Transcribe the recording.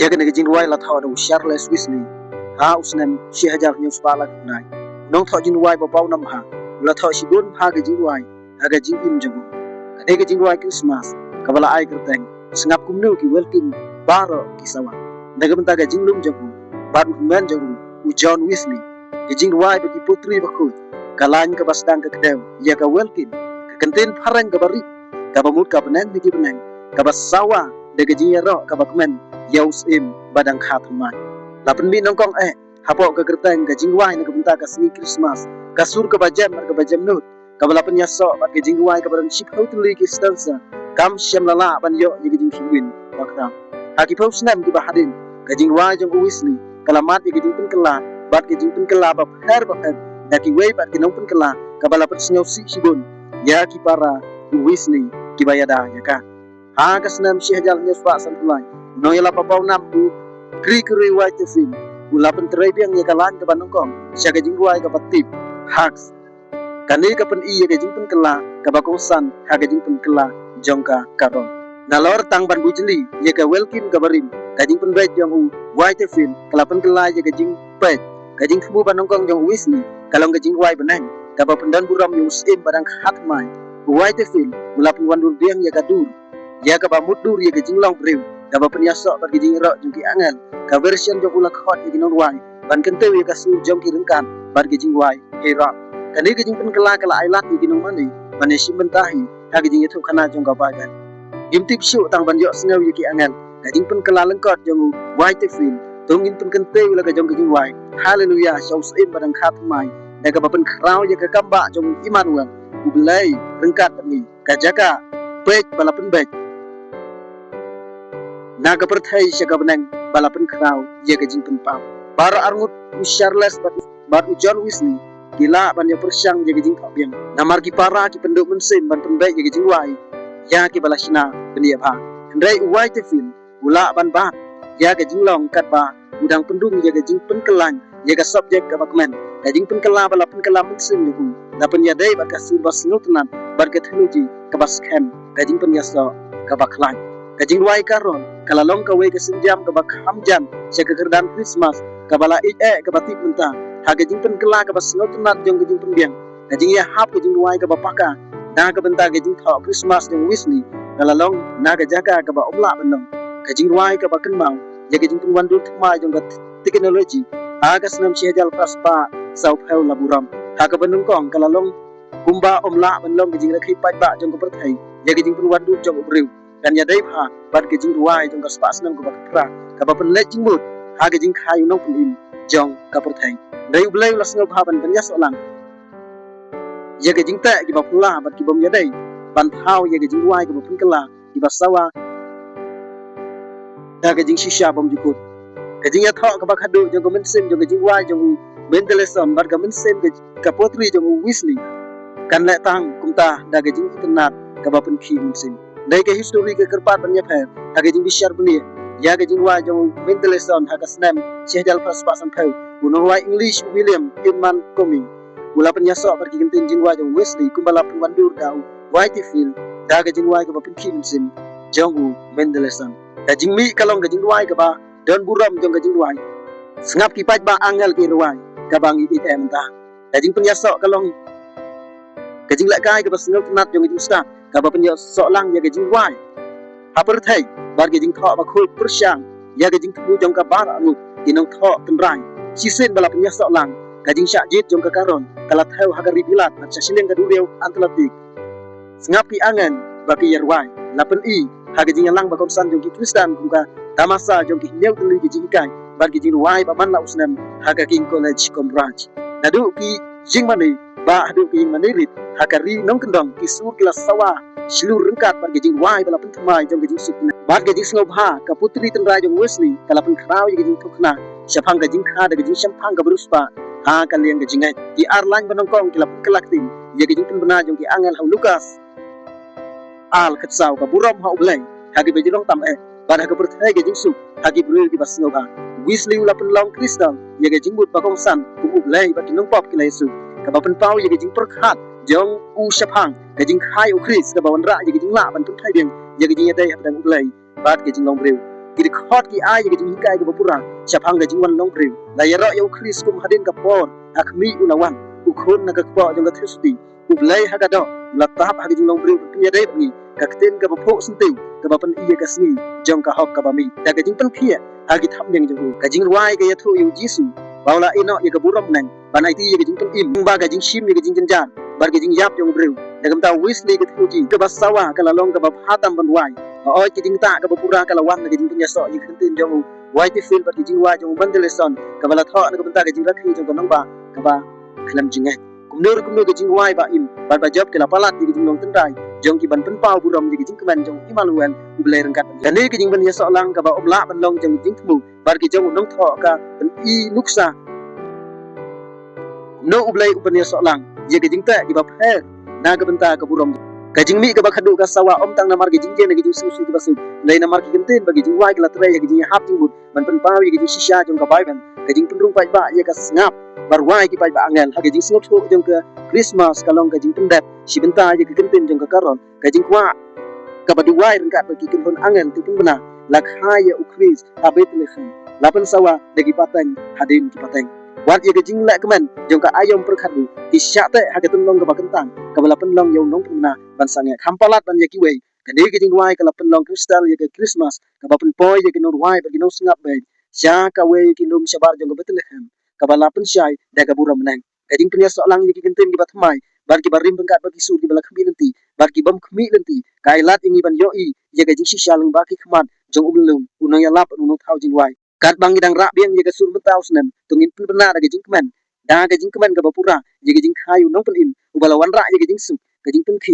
ya ga jing ruai la thaw do sharles wisni ha usnam shi hajar news pala nai nong thaw jing ruai ba pau nam ha la thaw shi gon ha ga jing ruai ha ga jing im jabu ka ga jing ruai Christmas ka bala ai kerteng sengap kumnu ki welcome baro ki sawa daga benta ga jing lum jabu bad men jabu u John Wesley ga jing ruai ba ki putri ba ko kalan ka basdang ka kedew ya ka welcome ka kenten parang ka bari ka bamut ka benang ni ki benang ka basawa daga jing ro ka bakmen yaus im badang khatmai lapen mi nongkong hapo ka kerteng ka jing ruai na ka benta ka sni Christmas ka sur ka bajam nut ka balapen yaso ba ka jing ruai ka baran ship hoteli ki stanza kam syam lala ban yo ye jing kiwin bakra haki pau snam ki bahadin ka jing ruai jong Wesley kalamat ye jing pun kala bat ke jing pun kala ba pher daki wei bat ke nong pun kala ka balapen snau si sibun ya ki para Wesley ki bayada ya ka ha ka snam syeh jal nyes pa san tulai no yala pa pau nam bu kri wai te fin ulapen terai biang ye kalan ka banongkong sya ka jing ruai ka patip haks kani ka pen i ye ka jing pun kala ka bakong san ha ka jing pun kala jongka karon nalor tang ban bujli ye ka welcome ka barim ka jing pun bet jong u wai te fin kalapen kala ye ka jing pet ka jing khmu banongkong jong Wesley kalong ka jing wai benang ka ba pendan buram yung sim barang khat mai wai te fin ulapen wandur biang ye ka dur ya ka ba mudur ye ka jing long brew ka ba pen yaso ba ka jing ro jong ki angan ka version jong ulak khot ye nong wai ban kente ye ka sur jong ki rengkan bar ka jing wai he ro kani ka jing pun kala ailat ye nong mani mane sim bentahi ha ka jing yetu khana jong ka ba gan imtip syu tang ban yo sneu ye ki angan ka jing pun kala lengkot jong wai te fin tong in pun kente ula ka jong ka jing wai haleluya shaus im badang khat mai da ka ba pen krau ye ka kamba jong Immanuel ubelai rengkat ni ka jaga pej balapen bej naga perthai syaga benang balapen krau ye ka jing pen pau bar arngut u Charles bar u John Wesley gila ban yo persyang ye ka jing biang namar ki para ki penduk mensim ban pen bej ye ka jing wai ya ki balasna benia ba ndai u wai te fin ula ban ba ya ka jing long kat ba udang pendung ye ka jing pen kelan ye ka subject ka bakmen ka jing pen kala balapen kala mensim ni bu dapen ya dai ba ka sur bas ngutnan bar ka teknologi ka bas kem ka jing pen yaso ka baklan ka jing wai karon kala long ka wei ka sinjam ka bak hamjan sya ka kerdan Christmas ka bala ka batip menta ha ka jing pen kala ka bas ngutnan jong ka jing pen biang ka jing ya hap ka jing wai ka bapaka na ka benta ka jing thaw Christmas jong Wesley kala long na ka jaga ka ba omla benong ka jing wai ka ba kenmau ya ka jing pen wandur thma jong ka teknologi ha ka snam syeh jal praspa sau pheu laburam ha ka benung kong kala long kumba omla benong ka jing rakhi pai ba jong ka perthai ya ka jing pen wandur jong ubriu dan ya dai pha bar ke jing ruai jong ka spas nam ka bakra ka ba pen le jing mut ha ke jing khai nong pen im jong ka perthai dai ublai las ngau pha ban ban yas olang ya ke jing ta ki ba pula bar ki bom ya dai ban thau ya ke jing ruai ka ba pen kala ki ba sawa da ke jing shisha bom jukut ka jing ya thaw ka ba khadu jong ka men sim jong ka jing ruai jong menteleson bar ka men sim ka potri jong Wesley kan le tang kumta da ke jing internat ka ba pen khi men sim dai ke history ke kerpat ban ya pher ha ke jing bishar bani ya ke jing wa jong menteleson ha ka snam syedal pas pasan pheu uno wa English William Inman Coming ula pen yaso bar ki kintin jing wa jong Wesley kumbala pen wandur dau Whitefield da ke jing wa ka ba pen khi men sim jong menteleson ka jing mi kalong ka jing wa ka ba dan buram jong ka jing wa sengap ki paj ba angel ki ruai ka bangi di emta ka jing pen yaso kalong ka jing la kai ka ba sengap nat jong ka jing sta ka ba pen yaso lang ya ka jing wai haper thai bar ka jing thaw ba khul persyang ya ka jing thu jong ka bar angut inong thaw tenrai si sen bala pen yaso lang ka jing syak jit jong ka karon kala thau ha ka ribilat at sileng ka dureu antlatik sengap ki angan ba ki yarwai lapen i ha ka jing lang ba konsan jong ki Kristan kum ka tamasa jong ki new tuli ki jing kai bar ki jing wai ba man la usnam ha ka king college kombraj nadu ki jing mani ba hadu ki mani rit ha ka ri nong kendong ki sur kila sawa shilu rengkat bar ki jing wai bala pen thamai jong ki jing sukna bar ki jing sngob ha ka putri tenrai jong Wesley kala pen krau ki jing thukna syapang ka jing kha da ki jing syampang ka beruspa ha ka liang ka jing ai ki arlan banongkong kila pen kelak tin ya ki jing pen bena jong ki angel ha Lukas al khatsau ka buram ha ublai ha ki bejirong tam bar ha ka perthai ki jing suk ha ki bru ki bas sngob ha Wesley ula pen long kristal ya ki jing but ba kong san ku ublai ba ki nong pop ki lai su ka ba pen pau ya ki jing perkhat jong u syapang ka jing khai u Chris ka ba wan ra ya ki jing la ban pen thai ding ya ki jing dai ha dang ublai bat ki jing long breu ki khot ki ai ga jing kai ga bapura chapang ga jing wan long breu la yaro yo Chris kum hadin ka por akmi unawan ukhon na ka po jong ka thusti ublai ha ga do la tap ha ga jing long breu ki dai ni ka kten ga bapo sentiu ka bapan iya ka sni jong ka hok ka bami da ga jing pen khia ha gi thap nyang jong ka jing ruai ga yathu yo jisu baula ino ye ga buram nang banai ti ye ga jing pen im ba ga jing shim ye ga jing jan bar ga jing yap jong breu da ga ta wisli ga thu ji ka basawa ka la long ka ba hatam ban wai oi ki jing ta ka bapura ka la wan ga jing punya so ye kten jong wai ti fil ba ki jing wa jong bandele son ka bala tho na ka banta ga jing rakhi jong ka nong ba ka ba khlam jing ai kumnur ga jing wai ba im ba job ke la palat ki jing long tendai jong ki ban pen pau buram ki jing keman jong Immanuel ublai rengkat dan ni ki jing ban ya so lang ka ba obla ban long jong jing thmu bar ki jong nong tho ka ban i nuksa no ublai uban ya so lang ye ki jing ta ki ba pher na ka banta ka buram ka jing mi ka ba khadu ka sawa om tang na mar ki jing je na ki jing su su ka basu dai na mar ki kenten ba ki jing wai ka la tre ya ki jing hap jing bud ban pen pau ye ki jing shisha jong ka bai ban ka jing pen rung pai ba ye ka ngap bar wai ki pai ba angel ha ki jing snop tho jong ka Christmas ka long ka jing pen dep si benta ye ki kenten jong ka karon ka jing kwa ka ba duwai rengkat ba ki ken pon angel tu pen bena la khaya u Chris ha Bethlehem la pen sawa de ki pateng hadin ki pateng wat ye ka jing la kemen jong ka ayom per khadu ki sya te ha ka tung long ka ba kentang ka bala pen long yo nong pen na ban sang ya khampalat ban ye ki wei ka de ki jing wai ka la pen long kristal ye ka Christmas ka ba pen poi ye ki no wai ba ki no sngap be sya ka wei ki nom syabar jong ka Bethlehem ka bala pen syai da ka buram nang ka jing pen ya so lang ye ki kenten ki ba thmai bar ki barim bengkat ba ki sur ki bala khmi lenti bar ki bam khmi lenti kai lat ingi ban yo i ye ka jing shisha lang ba ki khmat jong umlung unang ya lap unong thau jing wai kat bang idang ra biang ye ka sur betaw snem tungin pen bena da ka jing kemen da ka jing kemen ka ba pura ye ka jing khayu nong pen im ubala wan ra ye ka jing su ka jing pen khi